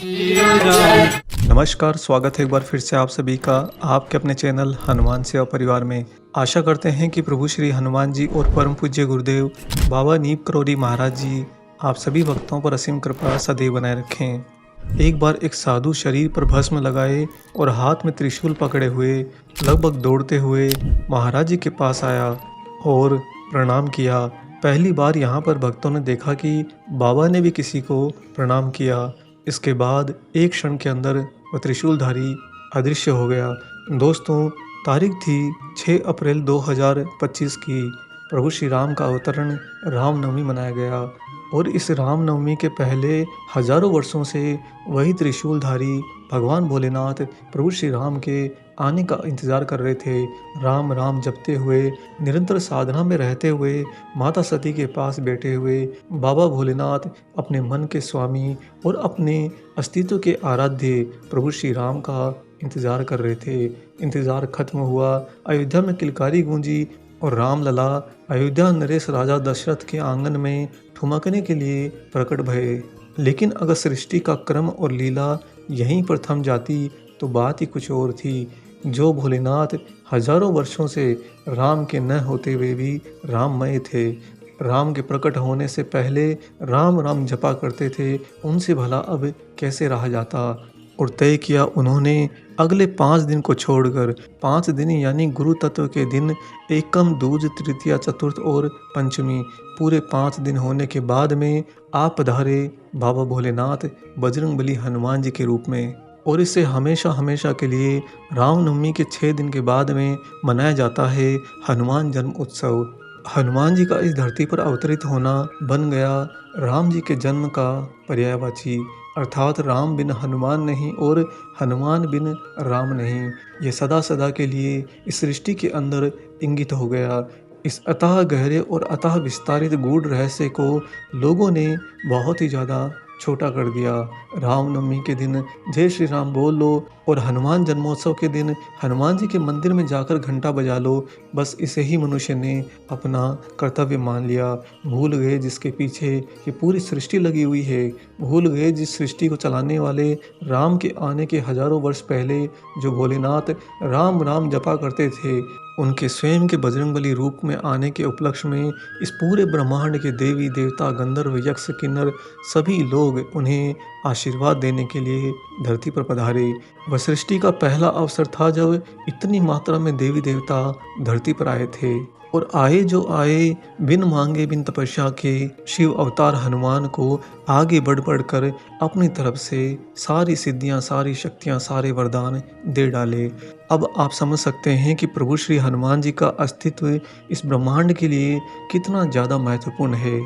नमस्कार, स्वागत है एक बार फिर से आप सभी का आपके अपने चैनल हनुमान सेवा परिवार में। आशा करते हैं कि प्रभु श्री हनुमान जी और परम पूज्य गुरुदेव बाबा नीम करोली महाराज जी आप सभी भक्तों पर असीम कृपा सदैव बनाए रखें। एक बार एक साधु शरीर पर भस्म लगाए और हाथ में त्रिशूल पकड़े हुए लगभग दौड़ते हुए महाराज जी के पास आया और प्रणाम किया। पहली बार यहाँ पर भक्तों ने देखा कि बाबा ने भी किसी को प्रणाम किया। इसके बाद एक क्षण के अंदर वह त्रिशूलधारी अदृश्य हो गया। दोस्तों, तारीख थी 6 अप्रैल 2025 की। प्रभु श्री राम का अवतरण रामनवमी मनाया गया और इस रामनवमी के पहले हजारों वर्षों से वही त्रिशूलधारी भगवान भोलेनाथ प्रभु श्री राम के आने का इंतजार कर रहे थे। राम राम जपते हुए, निरंतर साधना में रहते हुए, माता सती के पास बैठे हुए बाबा भोलेनाथ अपने मन के स्वामी और अपने अस्तित्व के आराध्य प्रभु श्री राम का इंतजार कर रहे थे। इंतजार खत्म हुआ, अयोध्या में किलकारी गूंजी और रामलला अयोध्या नरेश राजा दशरथ के आंगन में ठुमकने के लिए प्रकट भये। लेकिन अगर सृष्टि का क्रम और लीला यहीं पर थम जाती तो बात ही कुछ और थी। जो भोलेनाथ हजारों वर्षों से राम के न होते हुए भी राममय थे, राम के प्रकट होने से पहले राम राम जपा करते थे, उनसे भला अब कैसे रहा जाता। और तय किया उन्होंने अगले 5 दिन को छोड़कर, 5 दिन यानी गुरु तत्व के दिन एकम, दूज, तृतीया, चतुर्थ और पंचमी, पूरे 5 दिन होने के बाद में आप पधारे बाबा भोलेनाथ बजरंगबली हनुमान जी के रूप में। और इसे हमेशा हमेशा के लिए रामनवमी के 6 दिन के बाद में मनाया जाता है हनुमान जन्म उत्सव। हनुमान जी का इस धरती पर अवतरित होना बन गया राम जी के जन्म का पर्यायवाची, अर्थात राम बिन हनुमान नहीं और हनुमान बिन राम नहीं। ये सदा सदा के लिए इस सृष्टि के अंदर इंगित हो गया। इस अतः गहरे और अतः विस्तारित गूढ़ रहस्य को लोगों ने बहुत ही ज़्यादा छोटा कर दिया। रामनवमी के दिन जय श्री राम बोल लो और हनुमान जन्मोत्सव के दिन हनुमान जी के मंदिर में जाकर घंटा बजा लो, बस इसे ही मनुष्य ने अपना कर्तव्य मान लिया। भूल गए जिसके पीछे ये पूरी सृष्टि लगी हुई है, भूल गए जिस सृष्टि को चलाने वाले राम के आने के हजारों वर्ष पहले जो भोलेनाथ राम राम जपा करते थे, उनके स्वयं के बजरंगबली रूप में आने के उपलक्ष्य में इस पूरे ब्रह्मांड के देवी देवता, गंधर्व, यक्ष, किन्नर सभी लोग उन्हें आशीर्वाद देने के लिए धरती पर पधारे। वह सृष्टि का पहला अवसर था जब इतनी मात्रा में देवी देवता धरती पर आए थे। और आए जो आए बिन मांगे बिन तपस्या के शिव अवतार हनुमान को आगे बढ़ कर अपनी तरफ से सारी सिद्धियां, सारी शक्तियां, सारे वरदान दे डाले। अब आप समझ सकते हैं कि प्रभु श्री हनुमान जी का अस्तित्व इस ब्रह्मांड के लिए कितना ज़्यादा महत्वपूर्ण है।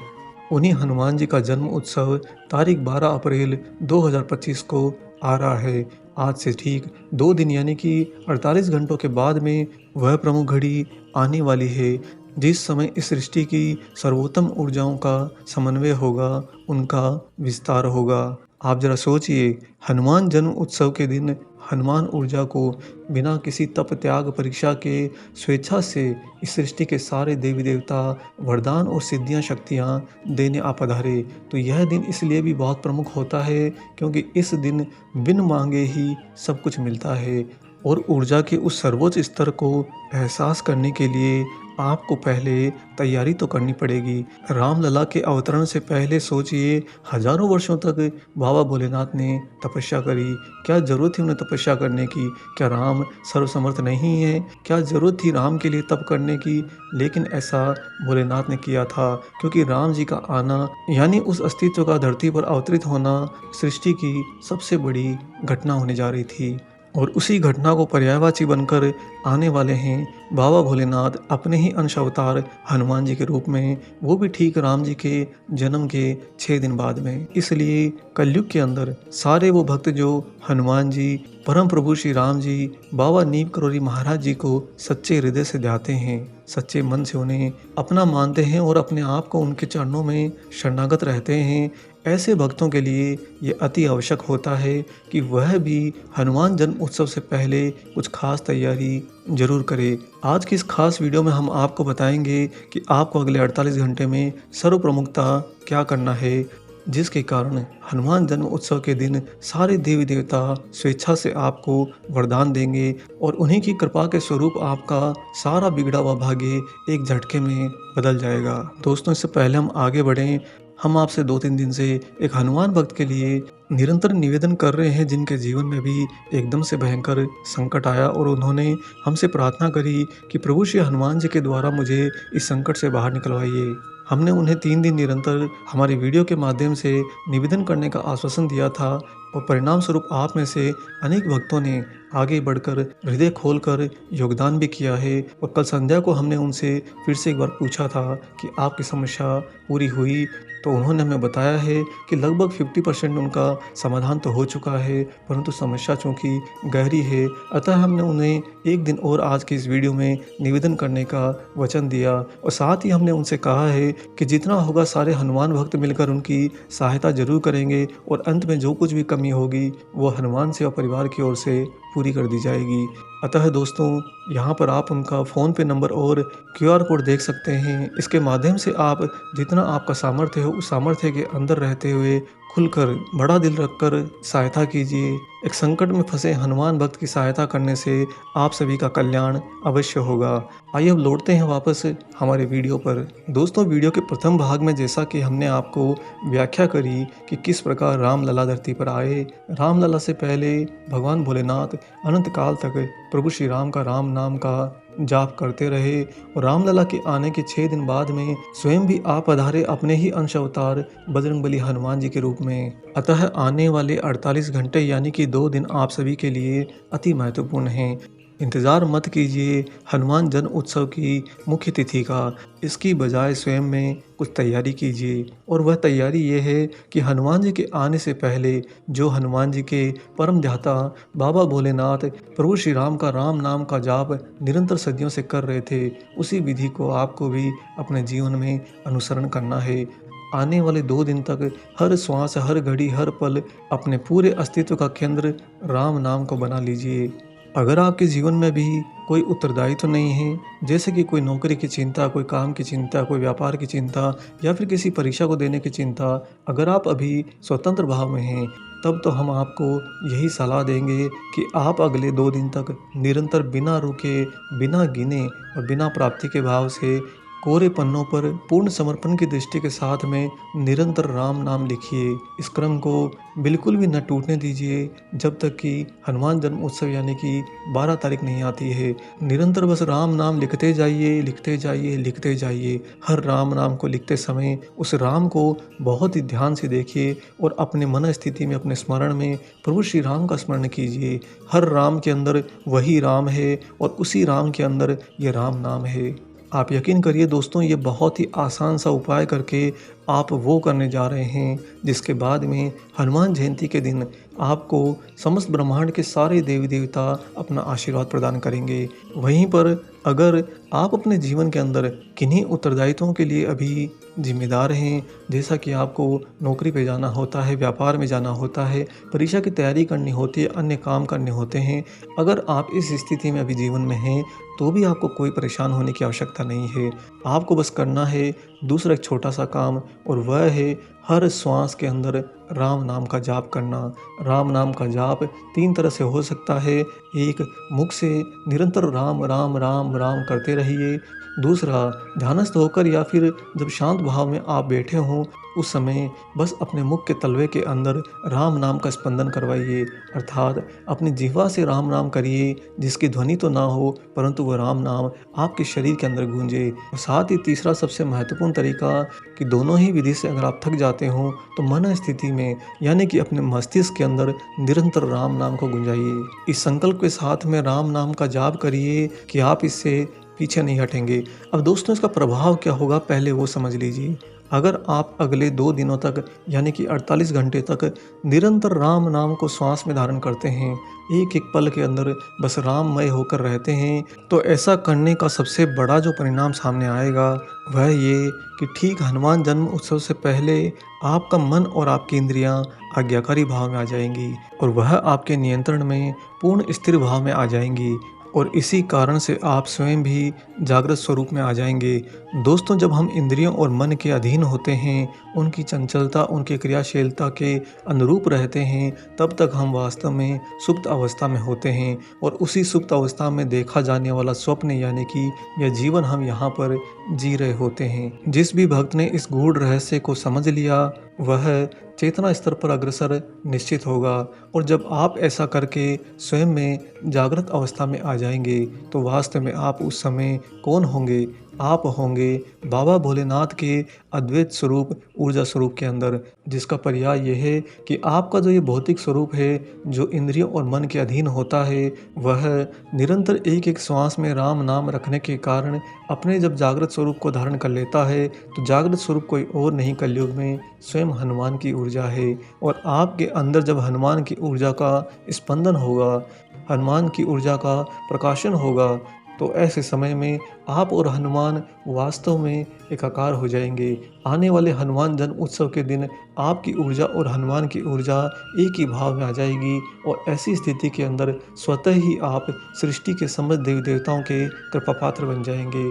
उन्हीं हनुमान जी का जन्म उत्सव तारीख 12 अप्रैल 2025 को आ रहा है। आज से ठीक 2 दिन यानी कि 48 घंटों के बाद में वह प्रमुख घड़ी आने वाली है जिस समय इस सृष्टि की सर्वोत्तम ऊर्जाओं का समन्वय होगा, उनका विस्तार होगा। आप जरा सोचिए, हनुमान जन्म उत्सव के दिन हनुमान ऊर्जा को बिना किसी तप, त्याग, परीक्षा के स्वेच्छा से इस सृष्टि के सारे देवी देवता वरदान और सिद्धियां, शक्तियां देने आ पधारे। तो यह दिन इसलिए भी बहुत प्रमुख होता है क्योंकि इस दिन बिन मांगे ही सब कुछ मिलता है। और ऊर्जा के उस सर्वोच्च स्तर को एहसास करने के लिए आपको पहले तैयारी तो करनी पड़ेगी। रामलला के अवतरण से पहले सोचिए, हजारों वर्षों तक बाबा भोलेनाथ ने तपस्या करी। क्या जरूरत थी उन्हें तपस्या करने की? क्या राम सर्वसमर्थ नहीं है? क्या जरूरत थी राम के लिए तप करने की? लेकिन ऐसा भोलेनाथ ने किया था क्योंकि राम जी का आना यानी उस अस्तित्व का धरती पर अवतरित होना सृष्टि की सबसे बड़ी घटना होने जा रही थी। और उसी घटना को पर्यायवाची बनकर आने वाले हैं बाबा भोलेनाथ अपने ही अंश अवतार हनुमान जी के रूप में, वो भी ठीक राम जी के जन्म के 6 दिन बाद में। इसलिए कलयुग के अंदर सारे वो भक्त जो हनुमान जी, परम प्रभु श्री राम जी, बाबा नीम करोली महाराज जी को सच्चे हृदय से ध्याते हैं, सच्चे मन से उन्हें अपना मानते हैं और अपने आप को उनके चरणों में शरणागत रहते हैं, ऐसे भक्तों के लिए ये अति आवश्यक होता है कि वह भी हनुमान जन्म उत्सव से पहले कुछ खास तैयारी जरूर करें। आज की इस खास वीडियो में हम आपको बताएंगे कि आपको अगले 48 घंटे में सर्व प्रमुखता क्या करना है। जिसके कारण हनुमान जन्म उत्सव के दिन सारे देवी देवता स्वेच्छा से आपको वरदान देंगे और उन्हीं की कृपा के स्वरूप आपका सारा बिगड़ा हुआ भाग्य एक झटके में बदल जाएगा। दोस्तों, इससे पहले हम आगे बढ़ें, हम आपसे 2-3 दिन से एक हनुमान भक्त के लिए निरंतर निवेदन कर रहे हैं जिनके जीवन में भी एकदम से भयंकर संकट आया और उन्होंने हमसे प्रार्थना करी कि प्रभु श्री हनुमान जी के द्वारा मुझे इस संकट से बाहर निकलवाइए। हमने उन्हें 3 दिन निरंतर हमारे वीडियो के माध्यम से निवेदन करने का आश्वासन दिया था और परिणाम स्वरूप आप में से अनेक भक्तों ने आगे बढ़कर हृदय खोलकर योगदान भी किया है। और कल संध्या को हमने उनसे फिर से एक बार पूछा था कि आपकी समस्या पूरी हुई, तो उन्होंने हमें बताया है कि लगभग 50% उनका समाधान तो हो चुका है, परंतु समस्या चूँकि गहरी है, अतः हमने उन्हें एक दिन और आज की इस वीडियो में निवेदन करने का वचन दिया और साथ ही हमने उनसे कहा है कि जितना होगा सारे हनुमान भक्त मिलकर उनकी सहायता जरूर करेंगे और अंत में जो कुछ भी कमी होगी वो हनुमान सेवा परिवार की ओर से पूरी कर दी जाएगी। अतः दोस्तों, यहाँ पर आप उनका फ़ोन पे नंबर और QR कोड देख सकते हैं। इसके माध्यम से आप जितना आपका सामर्थ्य हो उस सामर्थ्य के अंदर रहते हुए खुलकर बड़ा दिल रखकर सहायता कीजिए। एक संकट में फंसे हनुमान भक्त की सहायता करने से आप सभी का कल्याण अवश्य होगा। आइए अब लौटते हैं वापस हमारे वीडियो पर। दोस्तों, वीडियो के प्रथम भाग में जैसा कि हमने आपको व्याख्या करी कि किस प्रकार रामलला धरती पर आए, रामलला से पहले भगवान भोलेनाथ अनंत काल तक प्रभु श्री राम का राम नाम का जाप करते रहे और रामलला के आने के 6 दिन बाद में स्वयं भी आप पधारे अपने ही अंश अवतार बजरंगबली हनुमान जी के रूप में। अतः आने वाले 48 घंटे यानी कि 2 दिन आप सभी के लिए अति महत्वपूर्ण हैं। इंतज़ार मत कीजिए हनुमान जन्म उत्सव की मुख्य तिथि का, इसकी बजाय स्वयं में कुछ तैयारी कीजिए और वह तैयारी ये है कि हनुमान जी के आने से पहले जो हनुमान जी के परम ध्याता बाबा भोलेनाथ प्रभु श्री राम का राम नाम का जाप निरंतर सदियों से कर रहे थे, उसी विधि को आपको भी अपने जीवन में अनुसरण करना है। आने वाले 2 दिन तक हर श्वास, हर घड़ी, हर पल अपने पूरे अस्तित्व का केंद्र राम नाम को बना लीजिए। अगर आपके जीवन में भी कोई उत्तरदायित्व तो नहीं है, जैसे कि कोई नौकरी की चिंता, कोई काम की चिंता, कोई व्यापार की चिंता या फिर किसी परीक्षा को देने की चिंता, अगर आप अभी स्वतंत्र भाव में हैं, तब तो हम आपको यही सलाह देंगे कि आप अगले 2 दिन तक निरंतर बिना रुके, बिना गिने और बिना प्राप्ति के भाव से कोरे पन्नों पर पूर्ण समर्पण की दृष्टि के साथ में निरंतर राम नाम लिखिए। इस क्रम को बिल्कुल भी न टूटने दीजिए जब तक कि हनुमान जन्म उत्सव यानी कि 12 तारीख नहीं आती है। निरंतर बस राम नाम लिखते जाइए, लिखते जाइए, लिखते जाइए। हर राम नाम को लिखते समय उस राम को बहुत ही ध्यान से देखिए और अपने मन स्थिति में, अपने स्मरण में प्रभु श्री राम का स्मरण कीजिए। हर राम के अंदर वही राम है और उसी राम के अंदर ये राम नाम है। आप यकीन करिए दोस्तों, ये बहुत ही आसान सा उपाय करके आप वो करने जा रहे हैं जिसके बाद में हनुमान जयंती के दिन आपको समस्त ब्रह्मांड के सारे देवी देवता अपना आशीर्वाद प्रदान करेंगे। वहीं पर अगर आप अपने जीवन के अंदर किन्हीं उत्तरदायित्वों के लिए अभी जिम्मेदार हैं, जैसा कि आपको नौकरी पे जाना होता है, व्यापार में जाना होता है, परीक्षा की तैयारी करनी होती है, अन्य काम करने होते हैं, अगर आप इस स्थिति में अभी जीवन में हैं तो भी आपको कोई परेशान होने की आवश्यकता नहीं है। आपको बस करना है दूसरा एक छोटा सा काम और वह है हर श्वास के अंदर राम नाम का जाप करना। राम नाम का जाप 3 तरह से हो सकता है। एक, मुख से निरंतर राम राम राम राम करते रहिए। दूसरा, ध्यानस्थ होकर या फिर जब शांत भाव में आप बैठे हों उस समय बस अपने मुख के तलवे के अंदर राम नाम का स्पंदन करवाइए, अर्थात अपनी जिह्वा से राम नाम करिए, जिसकी ध्वनि तो ना हो परंतु वह राम नाम आपके शरीर के अंदर गूंजे। और साथ ही तीसरा सबसे महत्वपूर्ण तरीका कि दोनों ही विधि से अगर आप थक जाते हो तो मन स्थिति में यानी कि अपने मस्तिष्क के अंदर निरंतर राम नाम को गुंजाइए। इस संकल्प के साथ में राम नाम का जाप करिए कि आप इससे पीछे नहीं हटेंगे। अब दोस्तों, इसका प्रभाव क्या होगा पहले वो समझ लीजिए। अगर आप अगले 2 दिनों तक यानी कि 48 घंटे तक निरंतर राम नाम को श्वास में धारण करते हैं, एक एक पल के अंदर बस राममय होकर रहते हैं, तो ऐसा करने का सबसे बड़ा जो परिणाम सामने आएगा वह ये कि ठीक हनुमान जन्म उत्सव से पहले आपका मन और आपकी इंद्रियां आज्ञाकारी भाव में आ जाएंगी और वह आपके नियंत्रण में पूर्ण स्थिर भाव में आ जाएंगी। और इसी कारण से आप स्वयं भी जागृत स्वरूप में आ जाएंगे। दोस्तों, जब हम इंद्रियों और मन के अधीन होते हैं, उनकी चंचलता, उनकी क्रियाशीलता के अनुरूप रहते हैं, तब तक हम वास्तव में सुप्त अवस्था में होते हैं। और उसी सुप्त अवस्था में देखा जाने वाला स्वप्न यानी कि यह जीवन हम यहाँ पर जी रहे होते हैं। जिस भी भक्त ने इस गूढ़ रहस्य को समझ लिया, वह चेतना स्तर पर अग्रसर निश्चित होगा। और जब आप ऐसा करके स्वयं में जागृत अवस्था में आ जाएंगे, तो वास्तव में आप उस समय कौन होंगे? आप होंगे बाबा भोलेनाथ के अद्वैत स्वरूप, ऊर्जा स्वरूप के अंदर, जिसका पर्याय यह है कि आपका जो ये भौतिक स्वरूप है, जो इंद्रियों और मन के अधीन होता है, वह निरंतर एक एक श्वास में राम नाम रखने के कारण अपने जब जागृत स्वरूप को धारण कर लेता है, तो जागृत स्वरूप कोई और नहीं, कलयुग में स्वयं हनुमान की ऊर्जा है। और आपके अंदर जब हनुमान की ऊर्जा का स्पंदन होगा, हनुमान की ऊर्जा का प्रकाशन होगा, तो ऐसे समय में आप और हनुमान वास्तव में एकाकार हो जाएंगे। आने वाले हनुमान जन्म उत्सव के दिन आपकी ऊर्जा और हनुमान की ऊर्जा एक ही भाव में आ जाएगी। और ऐसी स्थिति के अंदर स्वतः ही आप सृष्टि के समस्त देवी देवताओं के कृपा पात्र बन जाएंगे।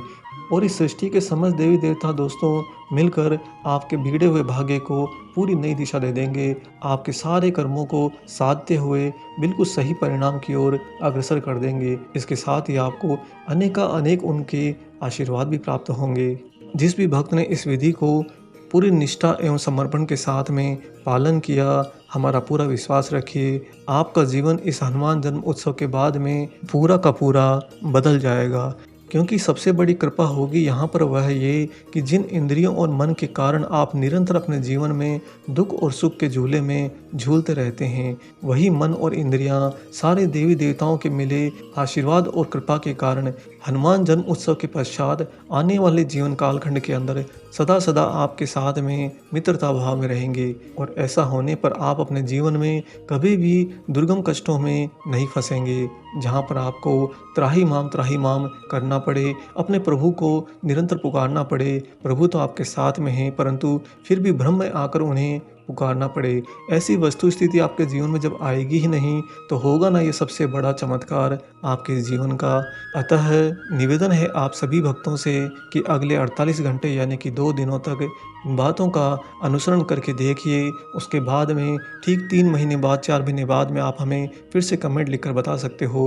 और इस सृष्टि के समस्त देवी देवता दोस्तों मिलकर आपके बिगड़े हुए भाग्य को पूरी नई दिशा दे देंगे, आपके सारे कर्मों को साधते हुए बिल्कुल सही परिणाम की ओर अग्रसर कर देंगे। इसके साथ ही आपको अनेक उनके आशीर्वाद भी प्राप्त होंगे। जिस भी भक्त ने इस विधि को पूरी निष्ठा एवं समर्पण के साथ में पालन किया, हमारा पूरा विश्वास रखिए, आपका जीवन इस हनुमान जन्म उत्सव के बाद में पूरा का पूरा बदल जाएगा। क्योंकि सबसे बड़ी कृपा होगी यहाँ पर वह ये कि जिन इंद्रियों और मन के कारण आप निरंतर अपने जीवन में दुख और सुख के झूले में झूलते रहते हैं, वही मन और इंद्रियां सारे देवी देवताओं के मिले आशीर्वाद और कृपा के कारण हनुमान जन्म उत्सव के पश्चात आने वाले जीवन कालखंड के अंदर सदा सदा आपके साथ में मित्रता भाव में रहेंगे। और ऐसा होने पर आप अपने जीवन में कभी भी दुर्गम कष्टों में नहीं फंसेंगे, जहाँ पर आपको त्राही माम करना पड़े, अपने प्रभु को निरंतर पुकारना पड़े। प्रभु तो आपके साथ में हैं, परंतु फिर भी भ्रम में आकर उन्हें पुकारना पड़े। ऐसी वस्तु स्थिति आपके जीवन में जब आएगी ही नहीं, तो होगा ना ये सबसे बड़ा चमत्कार आपके जीवन का। अतः निवेदन है आप सभी भक्तों से कि अगले 48 घंटे यानी कि 2 दिनों तक बातों का अनुसरण करके देखिए। उसके बाद में ठीक 3 महीने बाद, 4 महीने बाद में आप हमें फिर से कमेंट लिखकर बता सकते हो